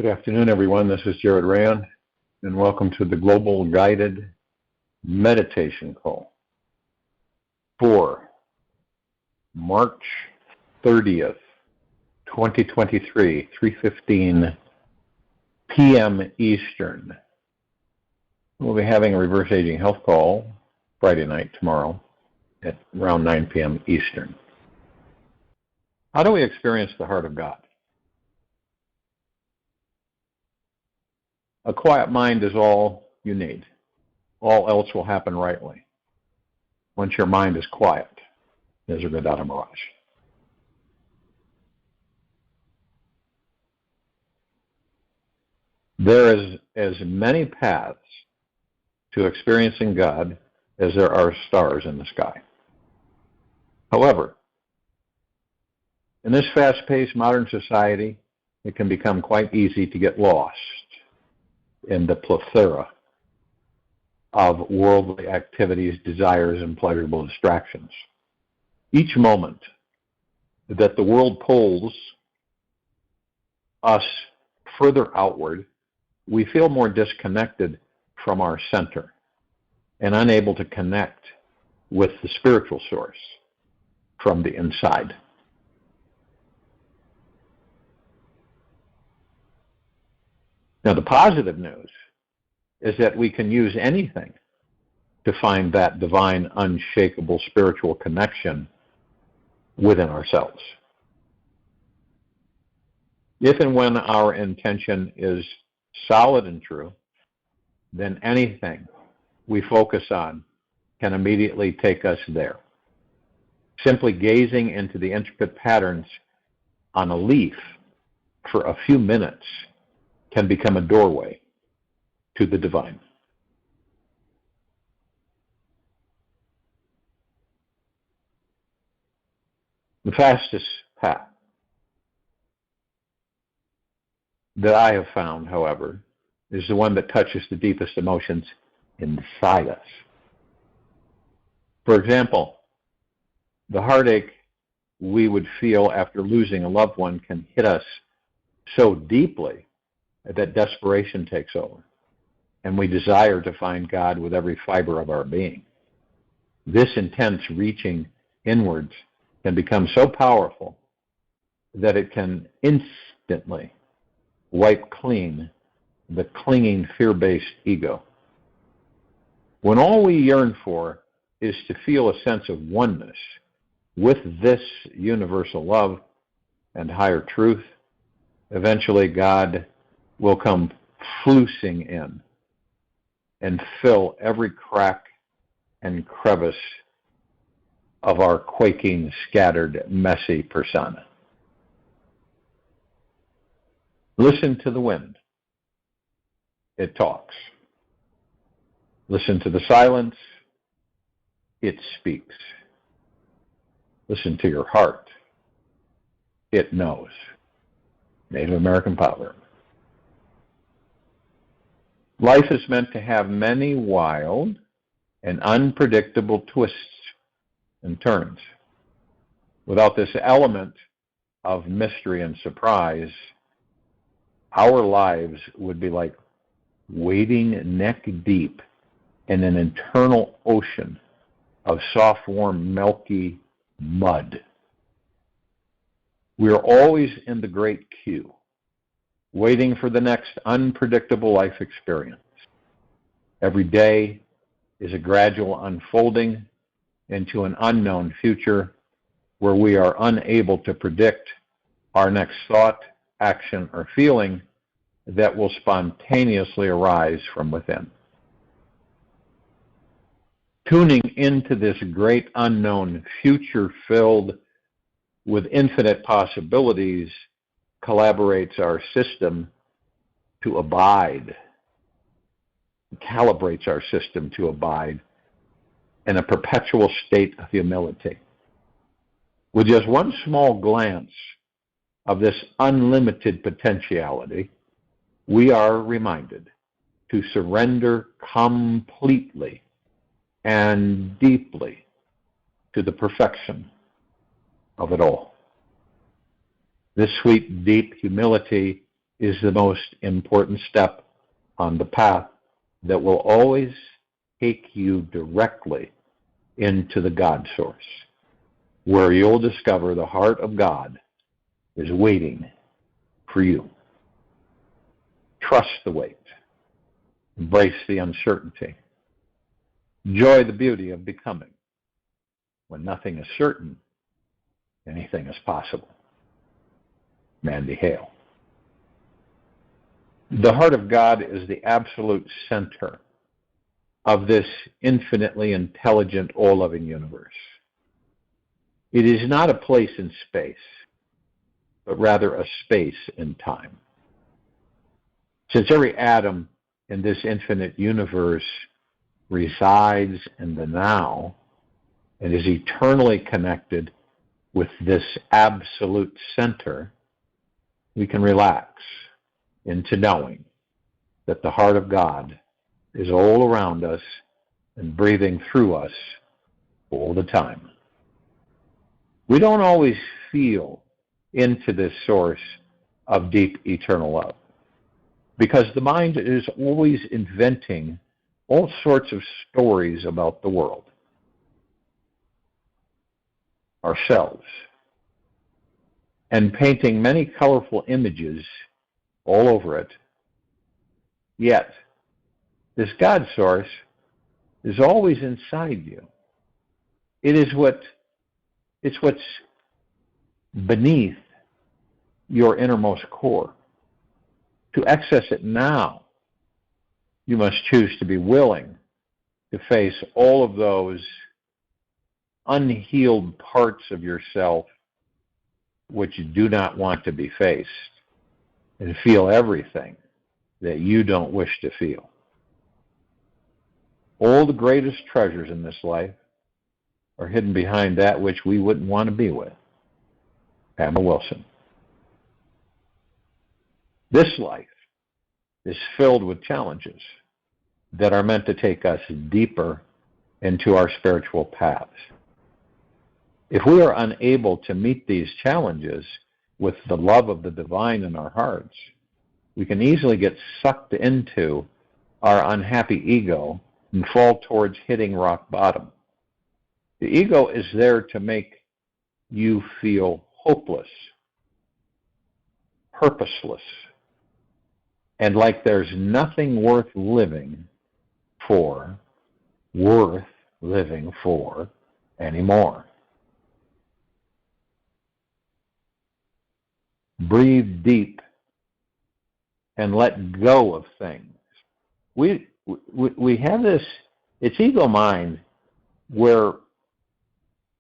Good afternoon, everyone. This is Jared Rayan, and welcome to the Global Guided Meditation Call for March 30th, 2023, 3:15 p.m. Eastern. We'll be having a reverse aging health call Friday night tomorrow at around 9 p.m. Eastern. How do we experience the heart of God? A quiet mind is all you need. All else will happen rightly. Once your mind is quiet, there's a Vedanta mirage. There is as many paths to experiencing God as there are stars in the sky. However, in this fast-paced modern society, it can become quite easy to get lost in the plethora of worldly activities, desires, and pleasurable distractions. Each moment that the world pulls us further outward, we feel more disconnected from our center and unable to connect with the spiritual source from the inside. Now, the positive news is that we can use anything to find that divine, unshakable spiritual connection within ourselves. If and when our intention is solid and true, then anything we focus on can immediately take us there. Simply gazing into the intricate patterns on a leaf for a few minutes can become a doorway to the divine. The fastest path that I have found, however, is the one that touches the deepest emotions inside us. For example, the heartache we would feel after losing a loved one can hit us so deeply that desperation takes over, and we desire to find God with every fiber of our being. This intense reaching inwards can become so powerful that it can instantly wipe clean the clinging, fear-based ego. When all we yearn for is to feel a sense of oneness with this universal love and higher truth, eventually God will come floosing in and fill every crack and crevice of our quaking, scattered, messy persona. Listen to the wind. It talks. Listen to the silence. It speaks. Listen to your heart. It knows. Native American proverb. Life is meant to have many wild and unpredictable twists and turns. Without this element of mystery and surprise, our lives would be like wading neck deep in an eternal ocean of soft, warm, milky mud. We are always in the great queue, waiting for the next unpredictable life experience. Every day is a gradual unfolding into an unknown future where we are unable to predict our next thought, action, or feeling that will spontaneously arise from within. Tuning into this great unknown future filled with infinite possibilities collaborates our system to abide, calibrates our system to abide in a perpetual state of humility. With just one small glance of this unlimited potentiality, we are reminded to surrender completely and deeply to the perfection of it all. This sweet, deep humility is the most important step on the path that will always take you directly into the God source, where you'll discover the heart of God is waiting for you. Trust the wait. Embrace the uncertainty. Enjoy the beauty of becoming. When nothing is certain, anything is possible. Mandy Hale. The heart of God is the absolute center of this infinitely intelligent, all-loving universe. It is not a place in space, but rather a space in time. Since every atom in this infinite universe resides in the now and is eternally connected with this absolute center, we can relax into knowing that the heart of God is all around us and breathing through us all the time. We don't always feel into this source of deep eternal love because the mind is always inventing all sorts of stories about the world, ourselves, and painting many colorful images all over it. Yet, this God source is always inside you. It's what's beneath your innermost core. To access it now, you must choose to be willing to face all of those unhealed parts of yourself which do not want to be faced, and feel everything that you don't wish to feel. All the greatest treasures in this life are hidden behind that which we wouldn't want to be with. Pamela Wilson. This life is filled with challenges that are meant to take us deeper into our spiritual paths. If we are unable to meet these challenges with the love of the divine in our hearts, we can easily get sucked into our unhappy ego and fall towards hitting rock bottom. The ego is there to make you feel hopeless, purposeless, and like there's nothing worth living for anymore. Breathe deep and let go of things. We have this, it's ego mind, where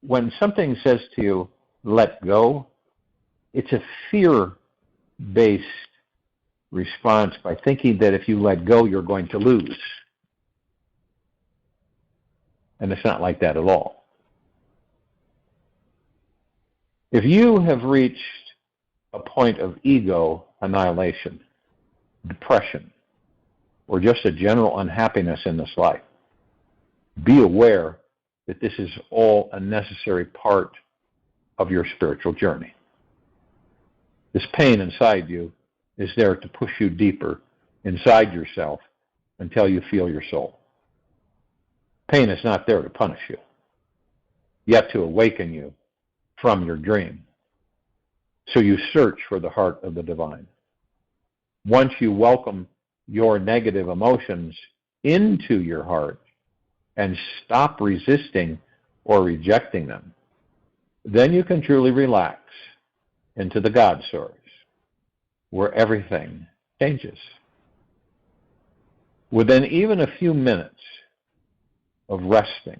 when something says to you, let go, it's a fear-based response by thinking that if you let go, you're going to lose. And it's not like that at all. If you have reached a point of ego annihilation, depression, or just a general unhappiness in this life, be aware that this is all a necessary part of your spiritual journey. This pain inside you is there to push you deeper inside yourself until you feel your soul. Pain is not there to punish you, yet to awaken you from your dream. So you search for the heart of the divine. Once you welcome your negative emotions into your heart and stop resisting or rejecting them, then you can truly relax into the God source, where everything changes. Within even a few minutes of resting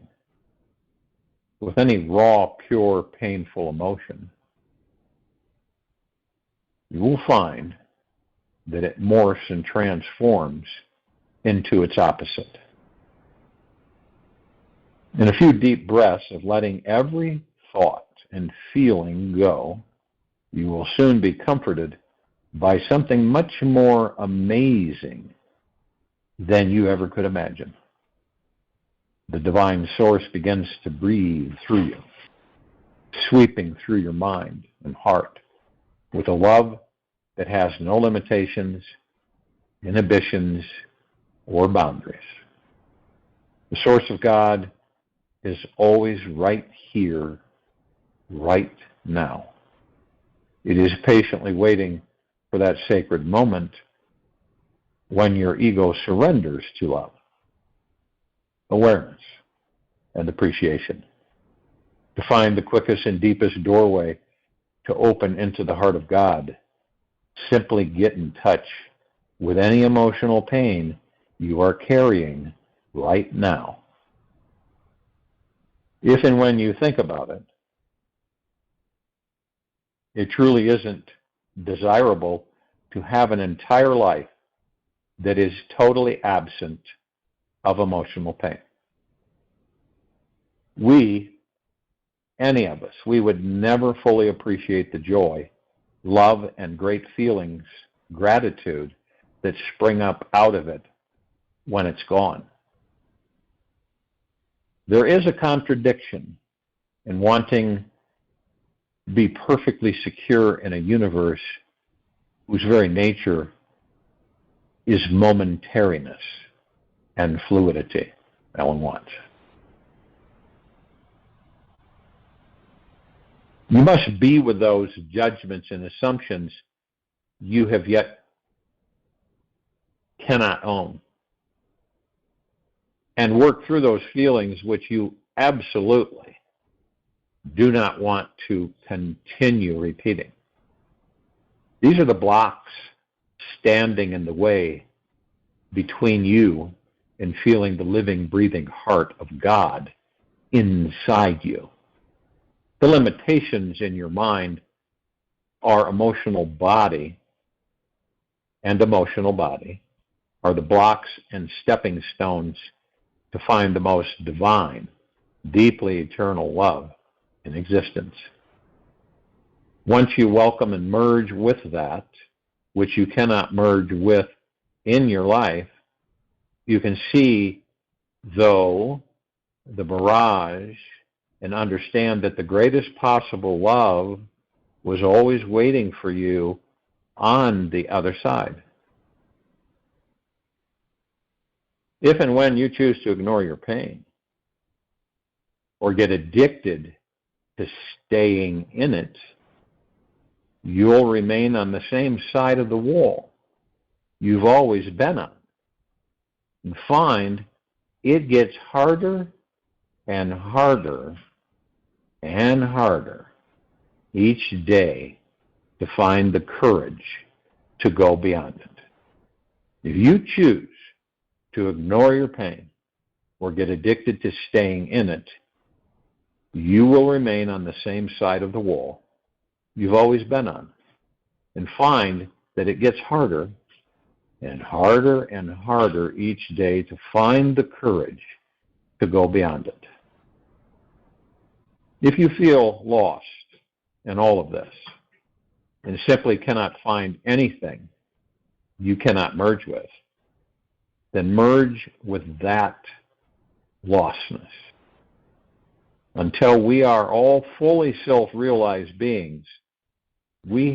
with any raw, pure, painful emotion, you will find that it morphs and transforms into its opposite. In a few deep breaths of letting every thought and feeling go, you will soon be comforted by something much more amazing than you ever could imagine. The divine source begins to breathe through you, sweeping through your mind and heart with a love that has no limitations, inhibitions, or boundaries. The source of God is always right here, right now. It is patiently waiting for that sacred moment when your ego surrenders to love, awareness, and appreciation. To find the quickest and deepest doorway to open into the heart of God, simply get in touch with any emotional pain you are carrying right now. If and when you think about it, it truly isn't desirable to have an entire life that is totally absent of emotional pain. Any of us, we would never fully appreciate the joy, love, and great feelings, gratitude that spring up out of it when it's gone. There is a contradiction in wanting to be perfectly secure in a universe whose very nature is momentariness and fluidity. Ellen Watts. You must be with those judgments and assumptions you have yet cannot own, and work through those feelings which you absolutely do not want to continue repeating. These are the blocks standing in the way between you and feeling the living, breathing heart of God inside you. The limitations in your mind are emotional body, and emotional body are the blocks and stepping stones to find the most divine, deeply eternal love in existence. Once you welcome and merge with that, which you cannot merge with in your life, you can see, though, the mirage and understand that the greatest possible love was always waiting for you on the other side. If and when you choose to ignore your pain or get addicted to staying in it, you'll remain on the same side of the wall you've always been on, and find it gets harder and harder and harder each day to find the courage to go beyond it. If you choose to ignore your pain or get addicted to staying in it, you will remain on the same side of the wall you've always been on, and find that it gets harder and harder and harder each day to find the courage to go beyond it. If you feel lost in all of this and simply cannot find anything you cannot merge with, then merge with that lostness. Until we are all fully self-realized beings, we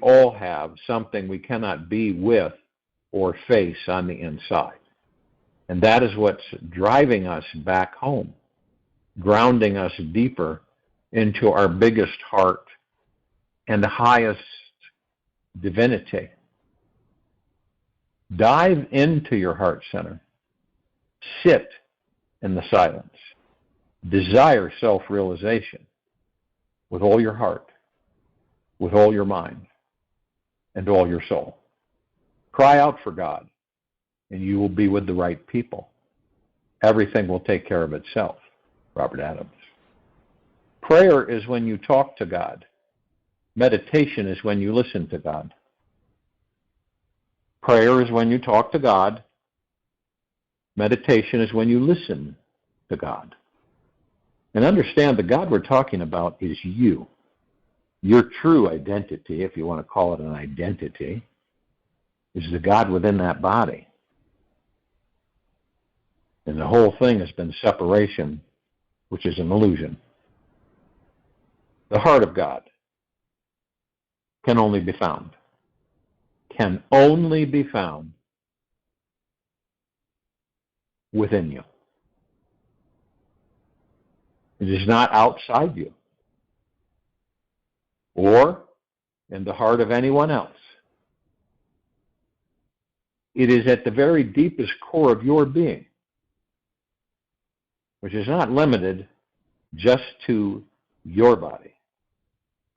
all have something we cannot be with or face on the inside. And that is what's driving us back home, grounding us deeper into our biggest heart and the highest divinity. Dive into your heart center. Sit in the silence. Desire self-realization with all your heart, with all your mind, and all your soul. Cry out for God, and you will be with the right people. Everything will take care of itself. Robert Adams. Prayer is when you talk to God. Meditation is when you listen to God. Prayer is when you talk to God. Meditation is when you listen to God. And understand the God we're talking about is you. Your true identity, if you want to call it an identity, is the God within that body. And the whole thing has been separation, which is an illusion. The heart of God. can only be found. Can only be found within you. It is not outside you or in the heart of anyone else. It is at the very deepest core of your being, which is not limited just to your body.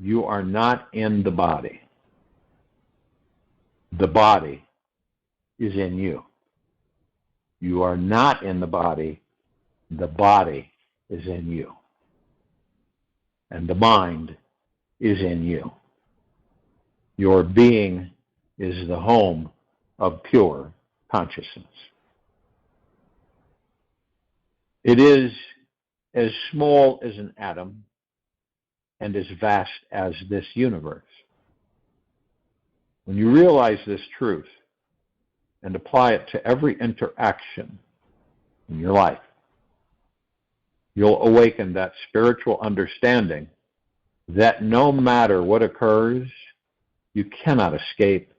You are not in the body. The body is in you. You are not in the body. The body is in you. And the mind is in you. Your being is the home of pure consciousness. It is as small as an atom and as vast as this universe. When you realize this truth and apply it to every interaction in your life, you'll awaken that spiritual understanding that no matter what occurs, you cannot escape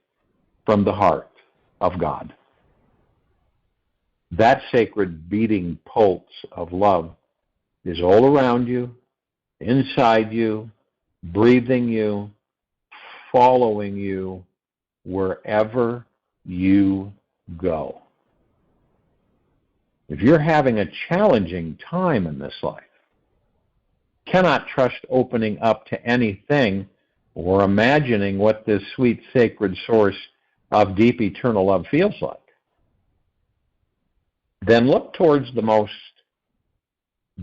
from the heart of God. That sacred beating pulse of love is all around you, inside you, breathing you, following you wherever you go. If you're having a challenging time in this life, cannot trust opening up to anything or imagining what this sweet sacred source of deep eternal love feels like, then look towards the most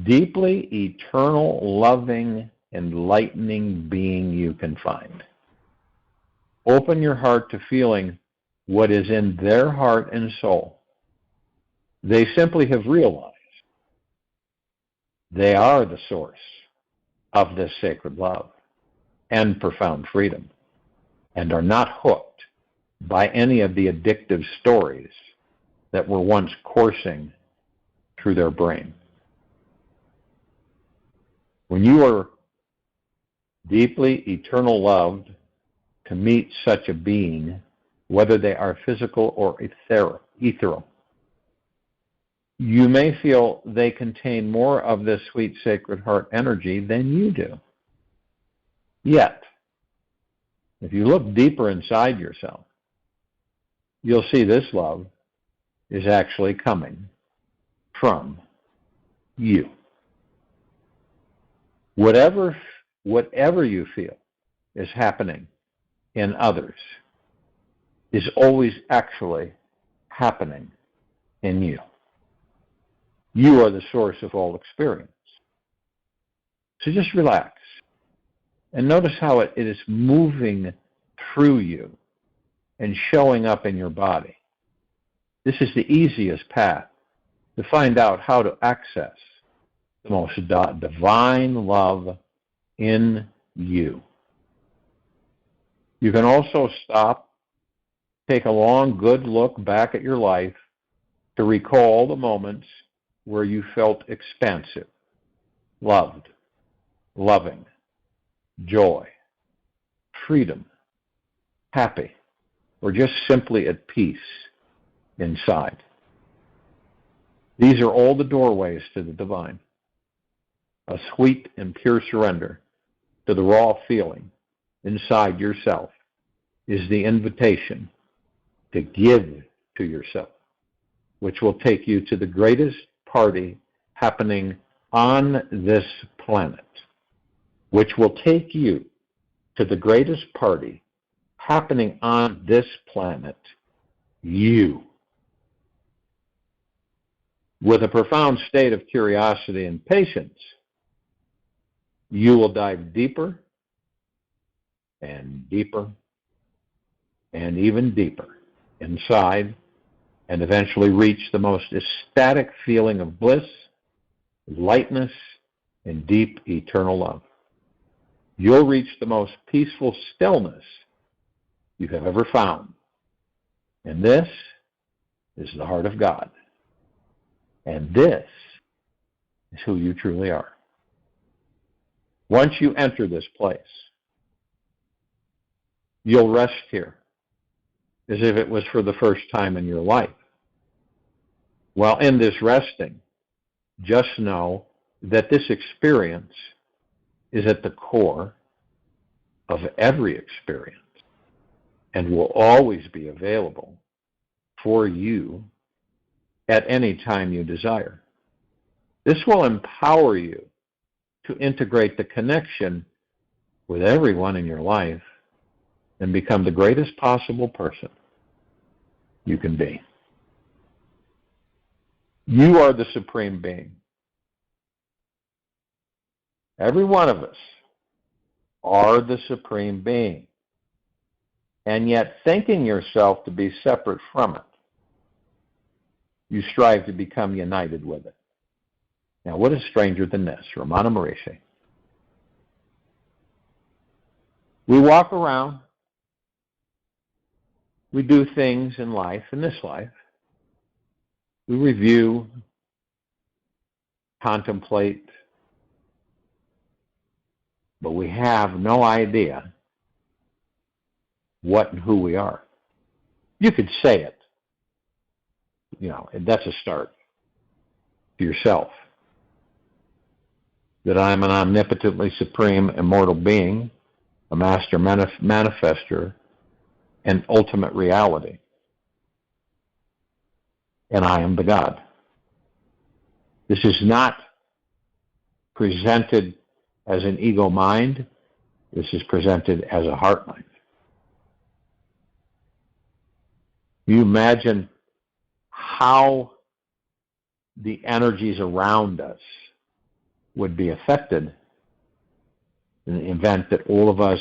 deeply eternal, loving, enlightening being you can find. Open your heart to feeling what is in their heart and soul. They simply have realized they are the source of this sacred love and profound freedom, and are not hooked by any of the addictive stories that were once coursing through their brain. When you are deeply eternal loved, to meet such a being, whether they are physical or ethereal, you may feel they contain more of this sweet sacred heart energy than you do. Yet, if you look deeper inside yourself, you'll see this love is actually coming from you. Whatever you feel is happening in others is always actually happening in you. You are the source of all experience. So just relax and notice how it is moving through you and showing up in your body. This is the easiest path to find out how to access the most divine love in you. You can also stop, take a long, good look back at your life to recall the moments where you felt expansive, loved, loving, joy, freedom, happy, or just simply at peace inside. These are all the doorways to the divine. A sweet and pure surrender to the raw feeling inside yourself is the invitation to give to yourself, which will take you to the greatest party happening on this planet, which will take you to the greatest party happening on this planet, you. With a profound state of curiosity and patience, you will dive deeper and deeper and even deeper inside and eventually reach the most ecstatic feeling of bliss, lightness, and deep eternal love. You'll reach the most peaceful stillness you have ever found. And this is the heart of God. And this is who you truly are. Once you enter this place, You'll rest here as if it was for the first time in your life. Well, in this resting, just know that this experience is at the core of every experience and will always be available for you at any time you desire. This will empower you to integrate the connection with everyone in your life and become the greatest possible person you can be. You are the supreme being. Every one of us are the supreme being. And yet, thinking yourself to be separate from it, you strive to become united with it. Now, what is stranger than this? Ramana Maharishi. We walk around, we do things in life, in this life. We review, contemplate, but we have no idea what and who we are. You could say it. That's a start to yourself. That I'm an omnipotently supreme immortal being, a master manifester, and ultimate reality. And I am the God. This is not presented as an ego mind. This is presented as a heart mind. You imagine how the energies around us would be affected in the event that all of us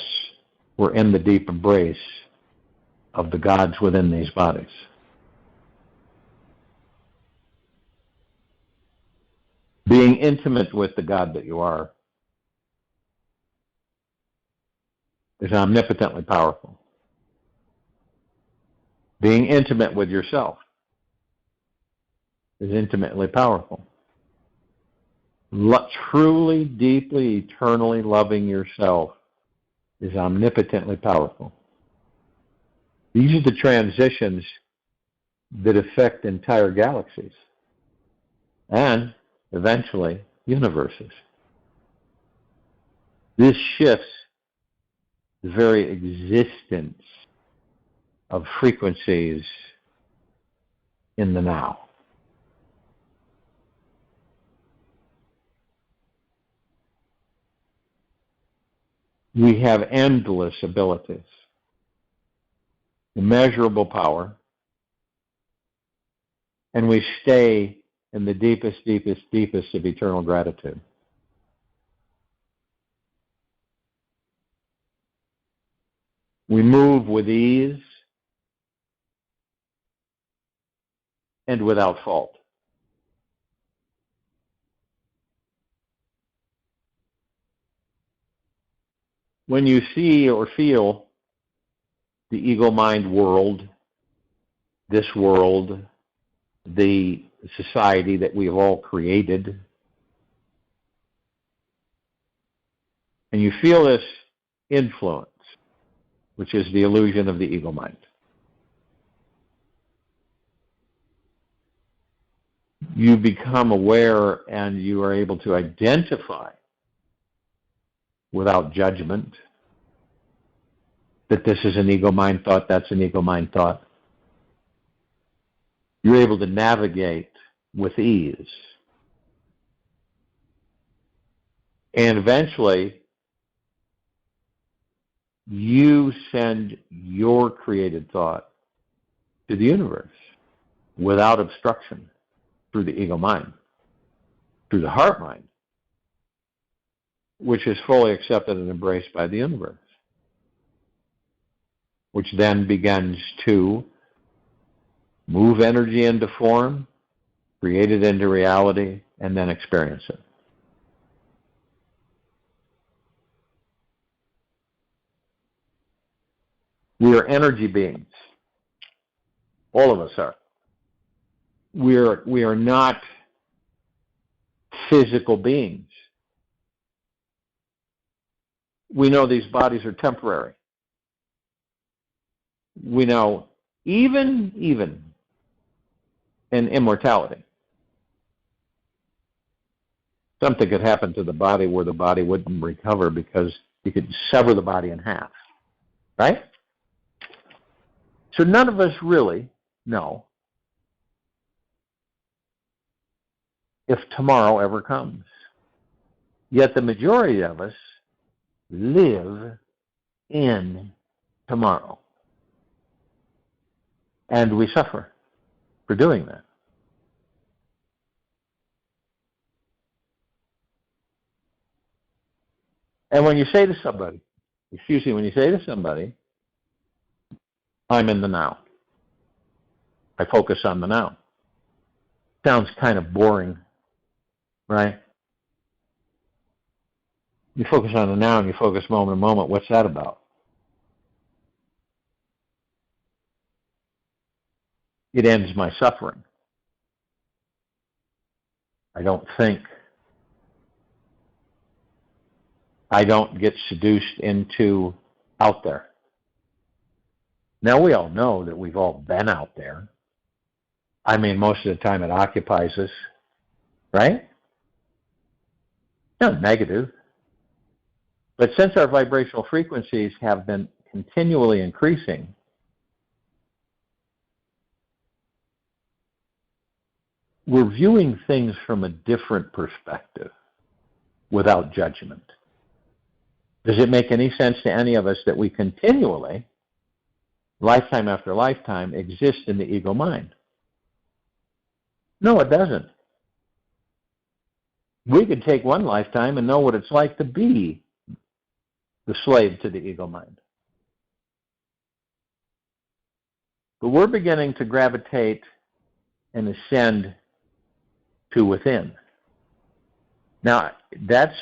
were in the deep embrace of the gods within these bodies. Being intimate with the God that you are is omnipotently powerful. Being intimate with yourself is intimately powerful. Truly, deeply, eternally loving yourself is omnipotently powerful. These are the transitions that affect entire galaxies and eventually universes. This shifts the very existence of frequencies in the now. We have endless abilities, immeasurable power, and we stay in the deepest, deepest, deepest of eternal gratitude. We move with ease and without fault. When you see or feel the ego-mind world, this world, the society that we have all created, and you feel this influence, which is the illusion of the ego-mind, you become aware and you are able to identify without judgment that this is an ego-mind thought, that's an ego-mind thought. You're able to navigate with ease. And eventually, you send your created thought to the universe without obstruction through the ego mind, through the heart mind, which is fully accepted and embraced by the universe, which then begins to move energy into form, create it into reality, and then experience it. We are energy beings. All of us are. We are not physical beings. We know these bodies are temporary. we know even in immortality, something could happen to the body where the body wouldn't recover because you could sever the body in half, right? So none of us really know if tomorrow ever comes. Yet the majority of us live in tomorrow. And we suffer for doing that. And when you say to somebody, when you say to somebody, I'm in the now. I focus on the now. Sounds kind of boring, right? You focus on the now and you focus moment to moment. What's that about? It ends my suffering. I don't think. I don't get seduced into out there. Now, we all know that we've all been out there. I mean, most of the time it occupies us, right? Not negative. But since our vibrational frequencies have been continually increasing, we're viewing things from a different perspective without judgment. Does it make any sense to any of us that we continually, lifetime after lifetime, exist in the ego mind? No, it doesn't. We could take one lifetime and know what it's like to be the slave to the ego mind. But we're beginning to gravitate and ascend to within. Now, that's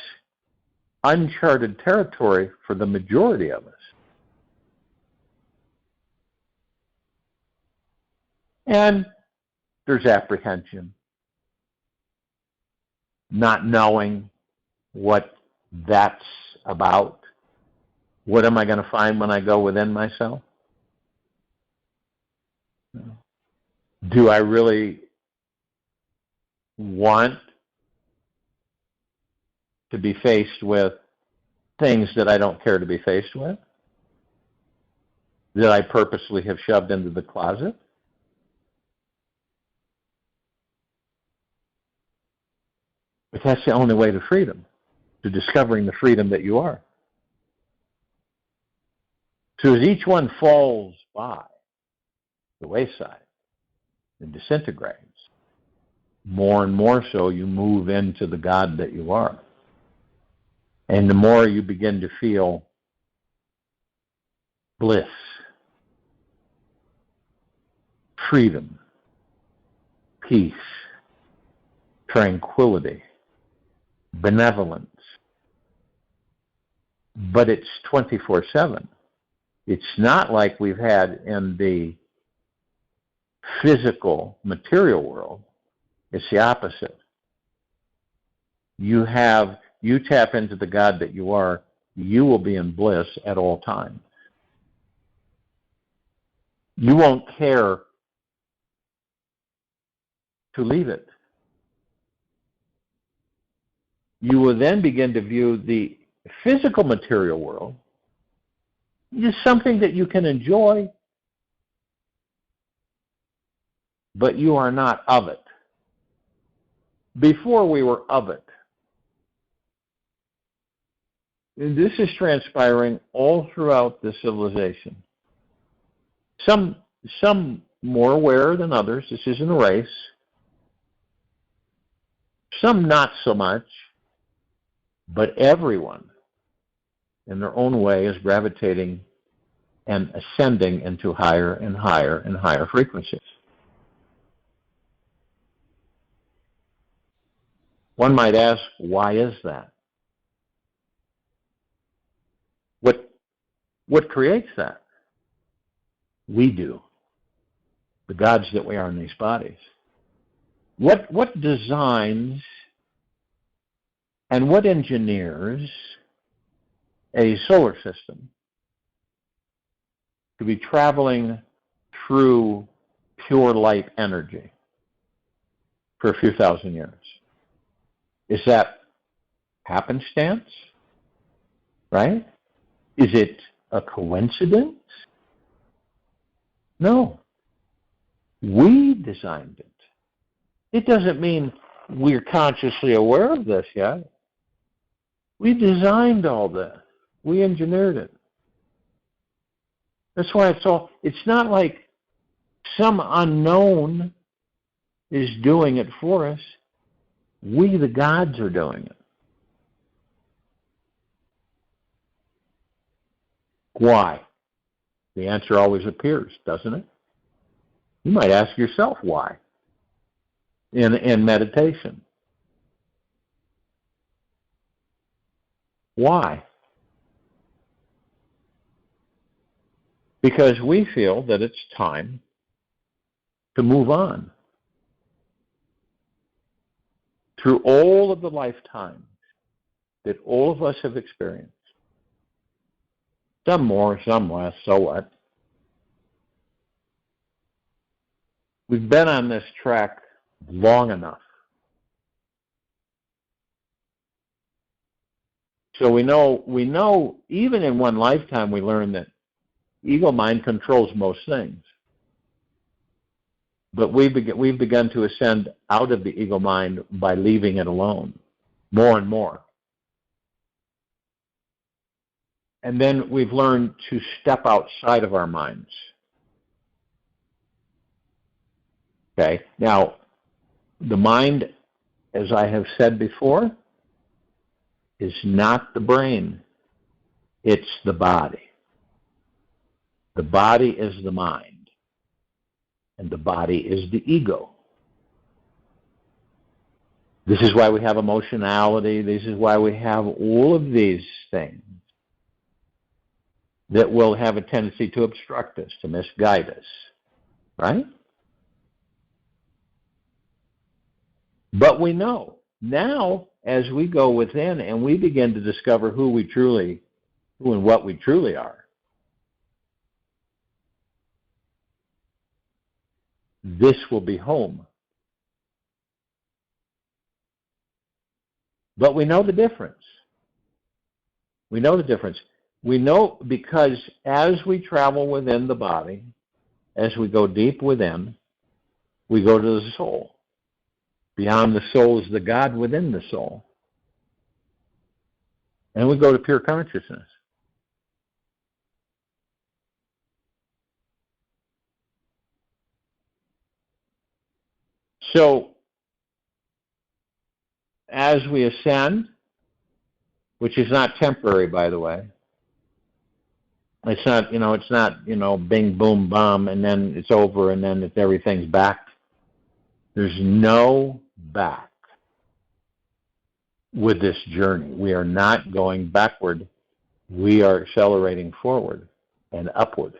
uncharted territory for the majority of us. And there's apprehension, not knowing what that's about. What am I going to find when I go within myself? Do I really want to be faced with things that I don't care to be faced with? That I purposely have shoved into the closet? But that's the only way to freedom, to discovering the freedom that you are. So as each one falls by the wayside and disintegrates, more and more so you move into the God that you are. And the more you begin to feel bliss, freedom, peace, tranquility, benevolence. But it's 24/7. It's not like we've had in the physical, material world. It's the opposite. You tap into the God that you are, you will be in bliss at all times. You won't care to leave it. You will then begin to view the physical material world as something that you can enjoy, but you are not of it. Before we were of it. And this is transpiring all throughout the civilization. Some more aware than others. This isn't a race. Some not so much. But everyone, in their own way, is gravitating and ascending into higher and higher and higher frequencies. One might ask, why is that? What creates that? We do. The gods that we are in these bodies. What designs and what engineers a solar system to be traveling through pure light energy for a few thousand years. Is that happenstance? Right? Is it a coincidence? No. We designed it. It doesn't mean we're consciously aware of this yet. We designed all this. We engineered it. That's why it's not like some unknown is doing it for us. We, the gods, are doing it. Why? The answer always appears, doesn't it? You might ask yourself why in meditation. Why? Because we feel that it's time to move on. Through all of the lifetimes that all of us have experienced, some more, some less, so what? We've been on this track long enough. So we know even in one lifetime we learn that ego mind controls most things. But we've begun to ascend out of the ego mind by leaving it alone, more and more. And then we've learned to step outside of our minds. Okay? Now, the mind, as I have said before, is not the brain. It's the body. The body is the mind. And the body is the ego. This is why we have emotionality. This is why we have all of these things that will have a tendency to obstruct us, to misguide us. Right? But we know now, as we go within and we begin to discover who and what we truly are, this will be home. But we know the difference. We know the difference. We know because as we travel within the body, as we go deep within, we go to the soul. Beyond the soul is the God within the soul. And we go to pure consciousness. So, as we ascend, which is not temporary, by the way, it's not, bing, boom, bum, and then it's over, and then everything's back. There's no back with this journey. We are not going backward. We are accelerating forward and upward.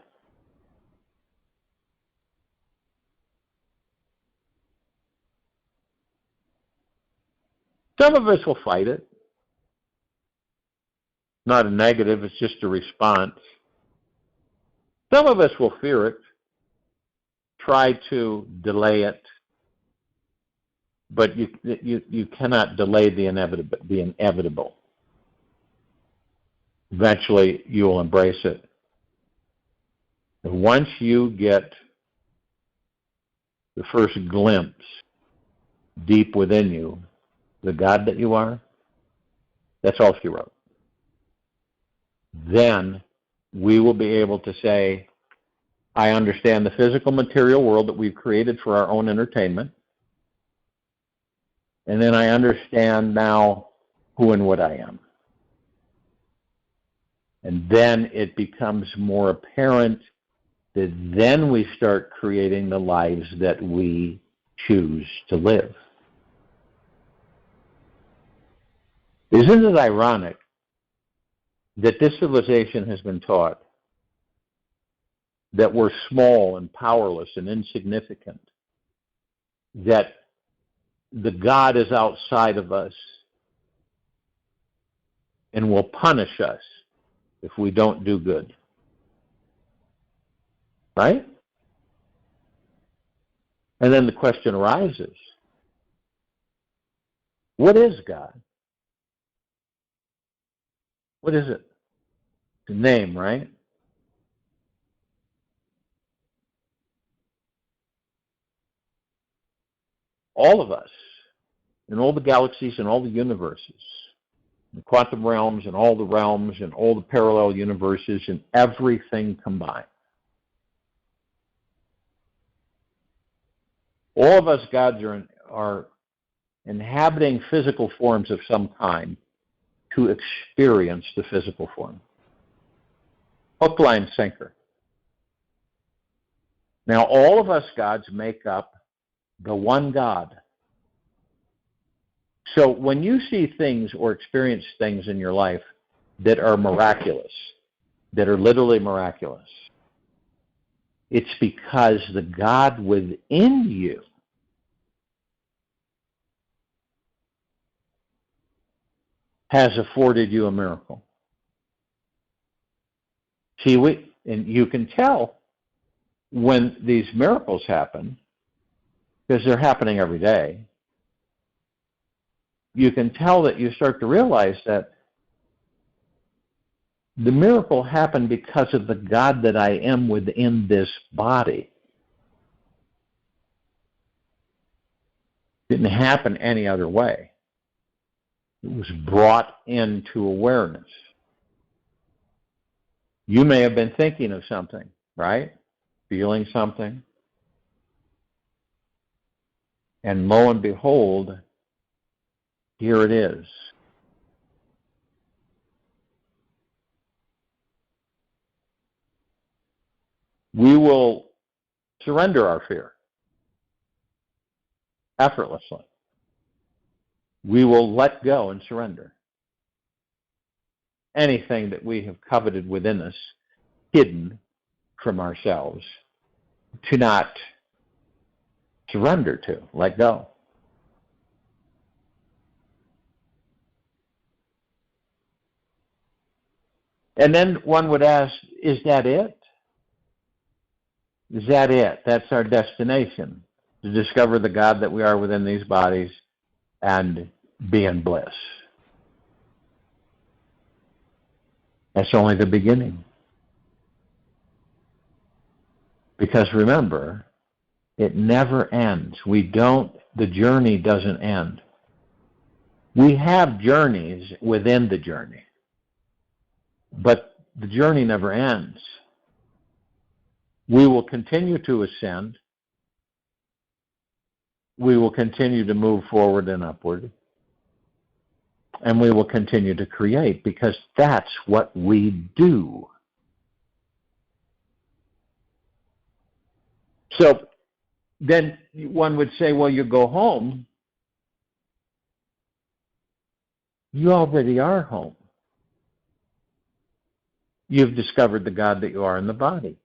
Some of us will fight it. Not a negative, it's just a response. Some of us will fear it, try to delay it, but you cannot delay the inevitable. Eventually, you will embrace it. And once you get the first glimpse deep within you, the God that you are, that's all she wrote. Then we will be able to say, I understand the physical material world that we've created for our own entertainment. And then I understand now who and what I am. And then it becomes more apparent that then we start creating the lives that we choose to live. Isn't it ironic that this civilization has been taught that we're small and powerless and insignificant, that the God is outside of us and will punish us if we don't do good? right? And then the question arises, what is God? What is it? It's a name, right? All of us, in all the galaxies and all the universes, the quantum realms and all the parallel universes and everything combined. All of us gods are inhabiting physical forms of some kind to experience the physical form. Hook, line, sinker. Now, all of us gods make up the one God. So when you see things or experience things in your life that are miraculous, that are literally miraculous, it's because the God within you has afforded you a miracle. See, and you can tell when these miracles happen, because they're happening every day, you can tell that you start to realize that the miracle happened because of the God that I am within this body. It didn't happen any other way. It was brought into awareness. You may have been thinking of something, right? Feeling something. And lo and behold, here it is. We will surrender our fear effortlessly. We will let go and surrender anything that we have coveted within us, hidden from ourselves, to not surrender to, let go. And then one would ask, is that it? Is that it? That's our destination, to discover the God that we are within these bodies and be in bliss. That's only the beginning. Because remember, it never ends. The journey doesn't end. We have journeys within the journey, but the journey never ends. We will continue to ascend. We will continue to move forward and upward. And we will continue to create, because that's what we do. So then one would say, well, you go home. You already are home. You've discovered the God that you are in the body.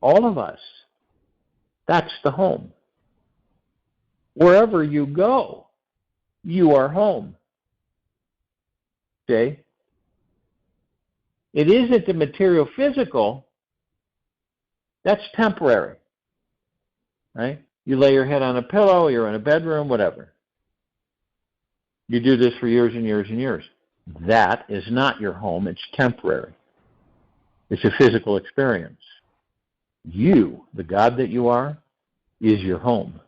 All of us. That's the home. Wherever you go, you are home. See? It isn't the material physical. That's temporary. Right? You lay your head on a pillow, you're in a bedroom, whatever. You do this for years and years and years. That is not your home. It's temporary. It's a physical experience. You, the God that you are, is your home.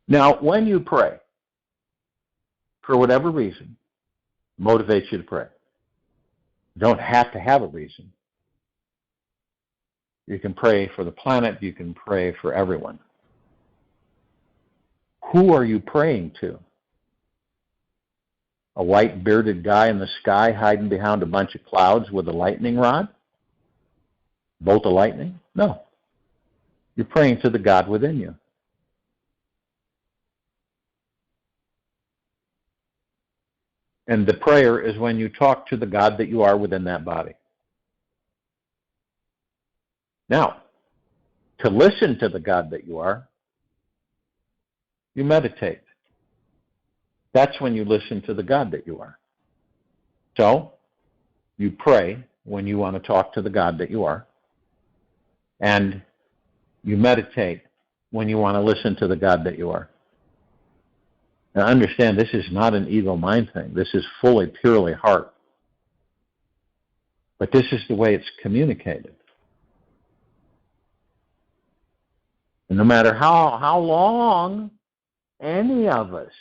Now, when you pray, for whatever reason, motivates you to pray. You don't have to have a reason. You can pray for the planet. You can pray for everyone. Who are you praying to? A white bearded guy in the sky hiding behind a bunch of clouds with a lightning rod? Bolt of lightning? No. You're praying to the God within you. And the prayer is when you talk to the God that you are within that body. Now, to listen to the God that you are, you meditate. That's when you listen to the God that you are. So, you pray when you want to talk to the God that you are, and you meditate when you want to listen to the God that you are. Now understand, this is not an ego mind thing. This is fully, purely heart. But this is the way it's communicated. And no matter how long any of us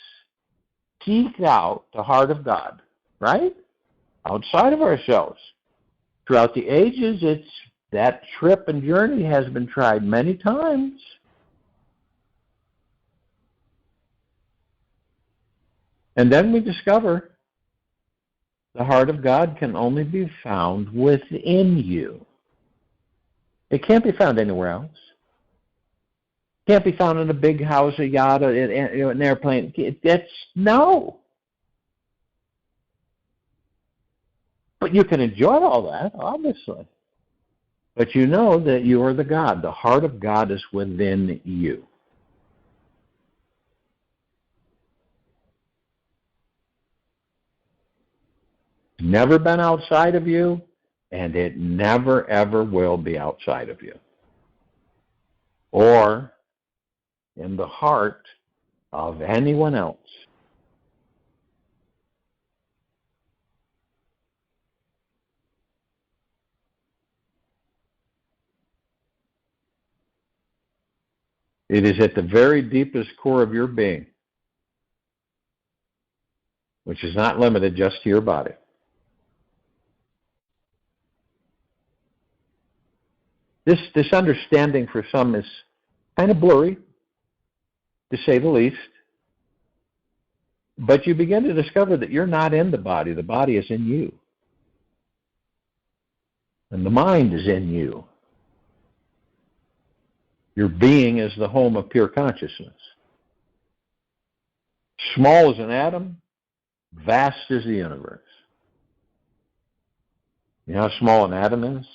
seek out the heart of God, right? Outside of ourselves. Throughout the ages, that trip and journey has been tried many times. And then we discover the heart of God can only be found within you. It can't be found anywhere else. It can't be found in a big house, a yacht, an airplane. No. But you can enjoy all that, obviously. But you know that you are the God. The heart of God is within you. Never been outside of you, and it never, ever will be outside of you. Or in the heart of anyone else. It is at the very deepest core of your being, which is not limited just to your body. This understanding for some is kind of blurry, to say the least. But you begin to discover that you're not in the body. The body is in you. And the mind is in you. Your being is the home of pure consciousness. Small as an atom, vast as the universe. You know how small an atom is?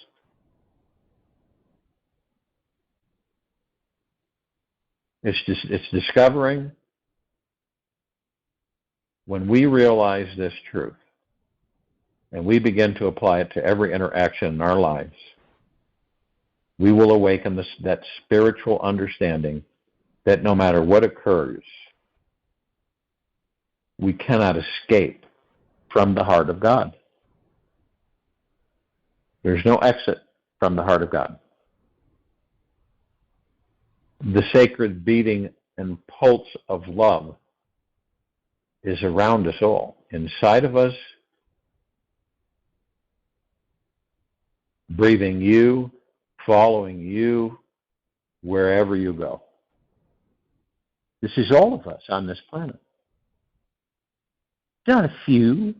It's discovering when we realize this truth and we begin to apply it to every interaction in our lives, we will awaken that spiritual understanding that no matter what occurs, we cannot escape from the heart of God. There's no exit from the heart of God. The sacred beating and pulse of love is around us all, inside of us, breathing you, following you, wherever you go. This is all of us on this planet. Not a few.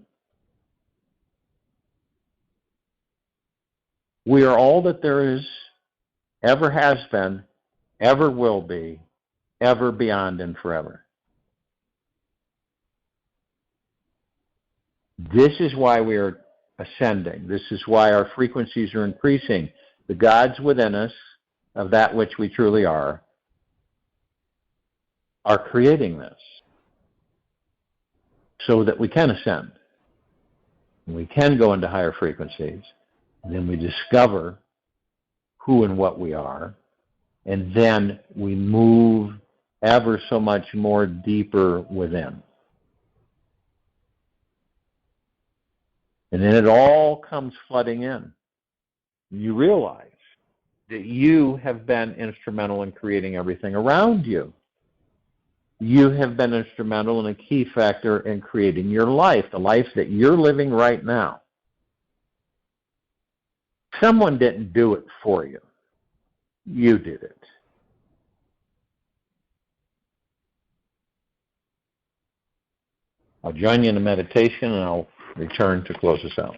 We are all that there is, ever has been, ever will be, ever beyond and forever. This is why we are ascending. This is why our frequencies are increasing. The gods within us, of that which we truly are creating this so that we can ascend. We can go into higher frequencies. And then we discover who and what we are. And then we move ever so much more deeper within. And then it all comes flooding in. You realize that you have been instrumental in creating everything around you. You have been instrumental and a key factor in creating your life, the life that you're living right now. Someone didn't do it for you. You did it. I'll join you in a meditation and I'll return to close us out.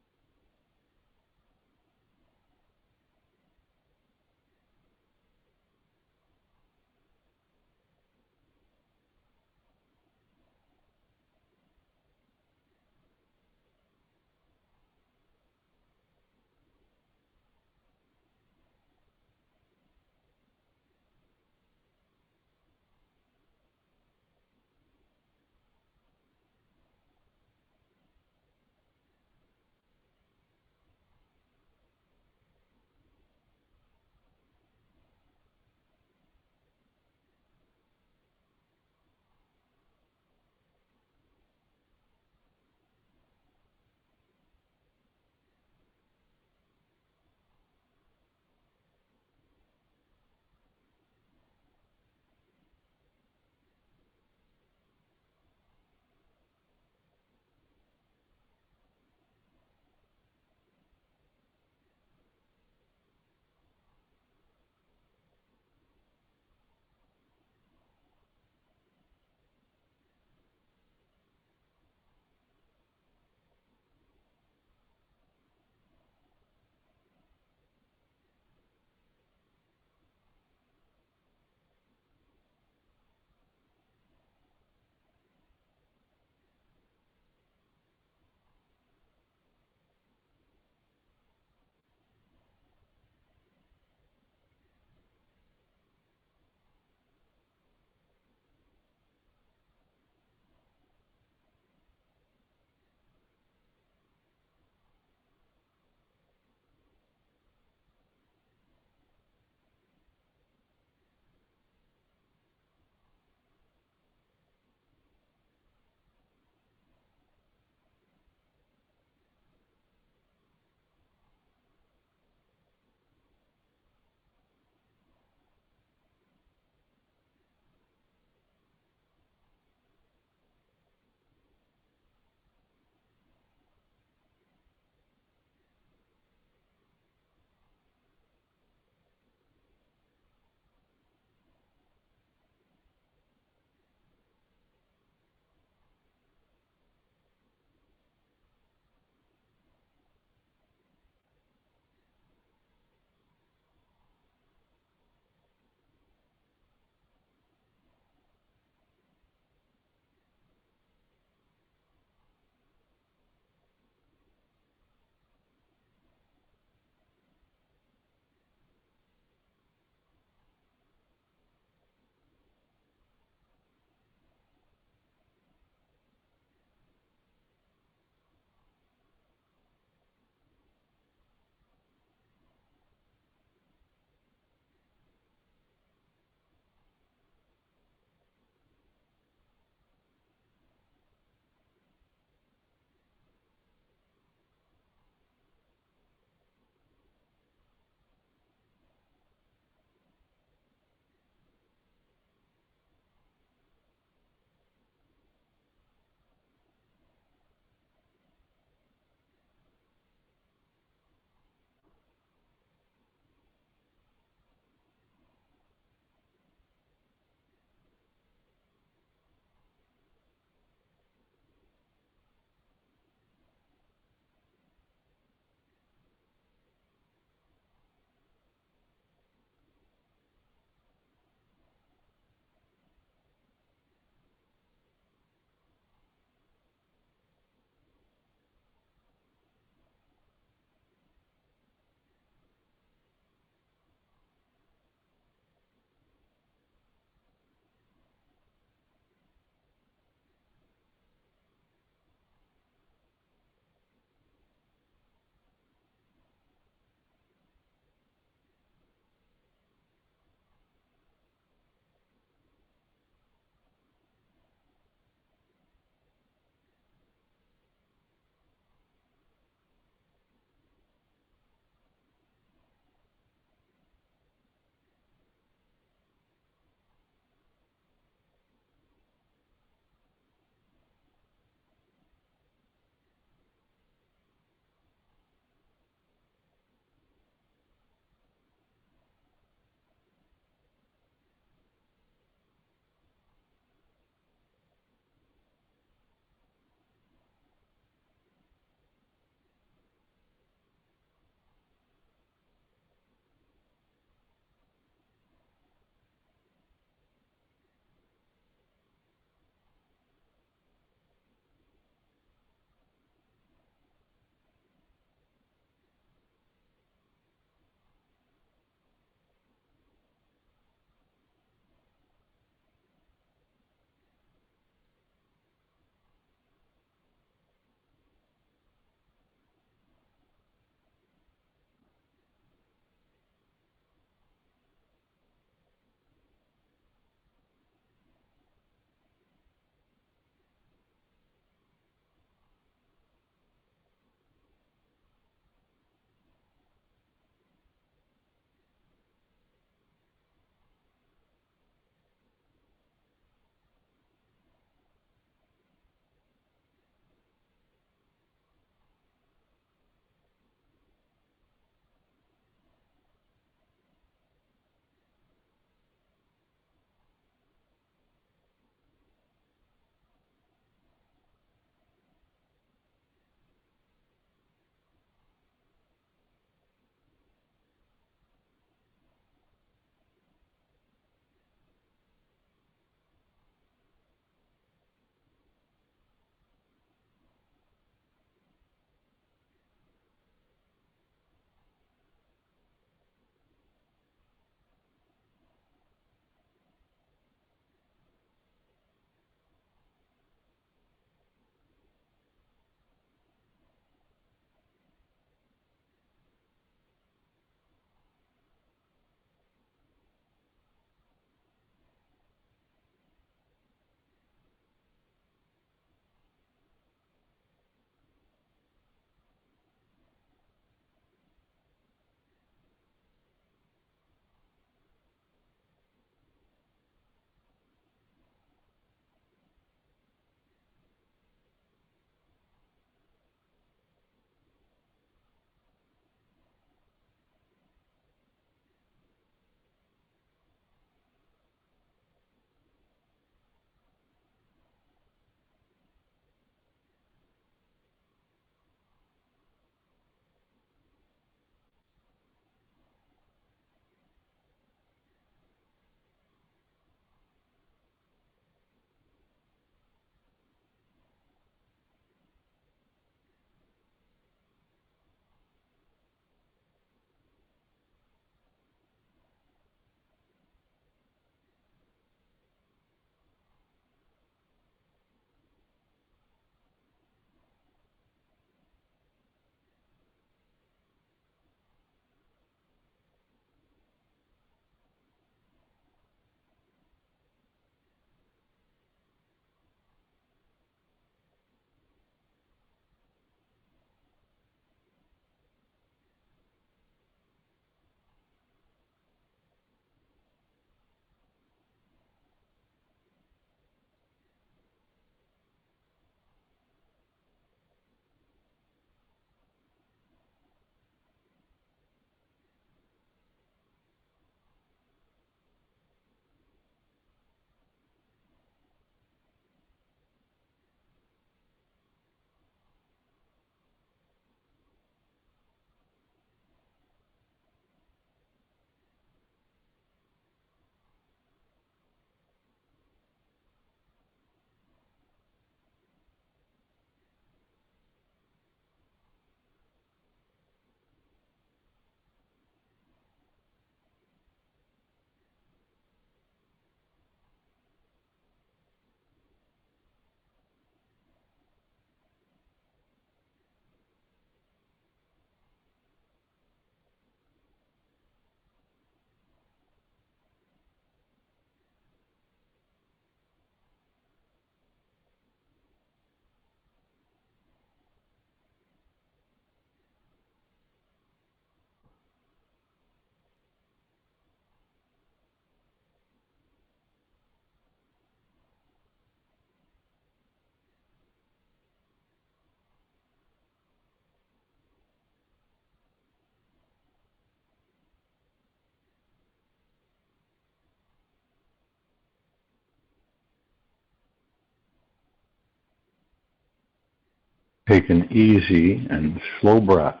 Take an easy and slow breath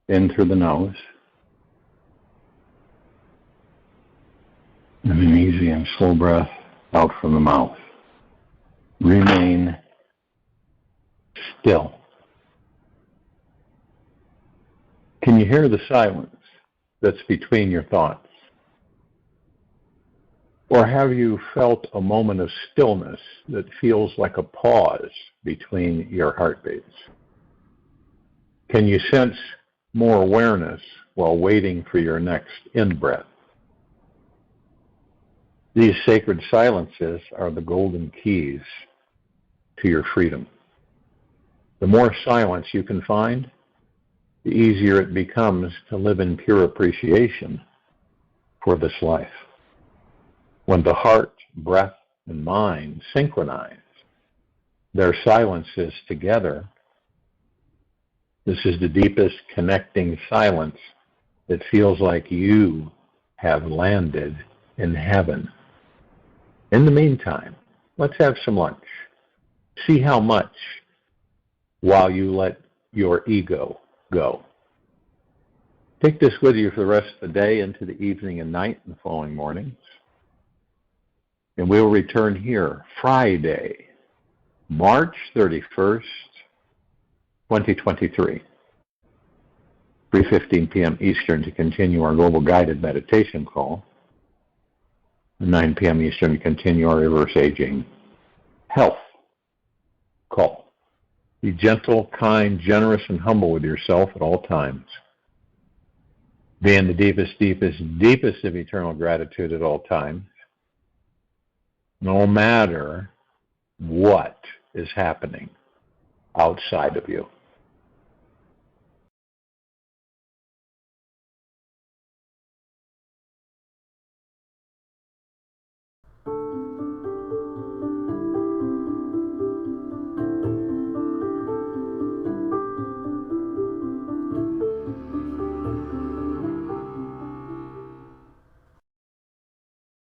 in through the nose, and an easy and slow breath out from the mouth. Remain still. Can you hear the silence that's between your thoughts? Or have you felt a moment of stillness that feels like a pause between your heartbeats? Can you sense more awareness while waiting for your next in-breath? These sacred silences are the golden keys to your freedom. The more silence you can find, the easier it becomes to live in pure appreciation for this life. When the heart, breath, and mind synchronize their silences together, this is the deepest connecting silence that feels like you have landed in heaven. In the meantime, let's have some lunch. See how much while you let your ego go. Take this with you for the rest of the day, into the evening and night and the following mornings. And we will return here Friday, March 31st, 2023, 3:15 p.m. Eastern, to continue our global guided meditation call. 9 p.m. Eastern to continue our reverse aging health call. Be gentle, kind, generous, and humble with yourself at all times. Be in the deepest, deepest, deepest of eternal gratitude at all times, no matter what is happening outside of you.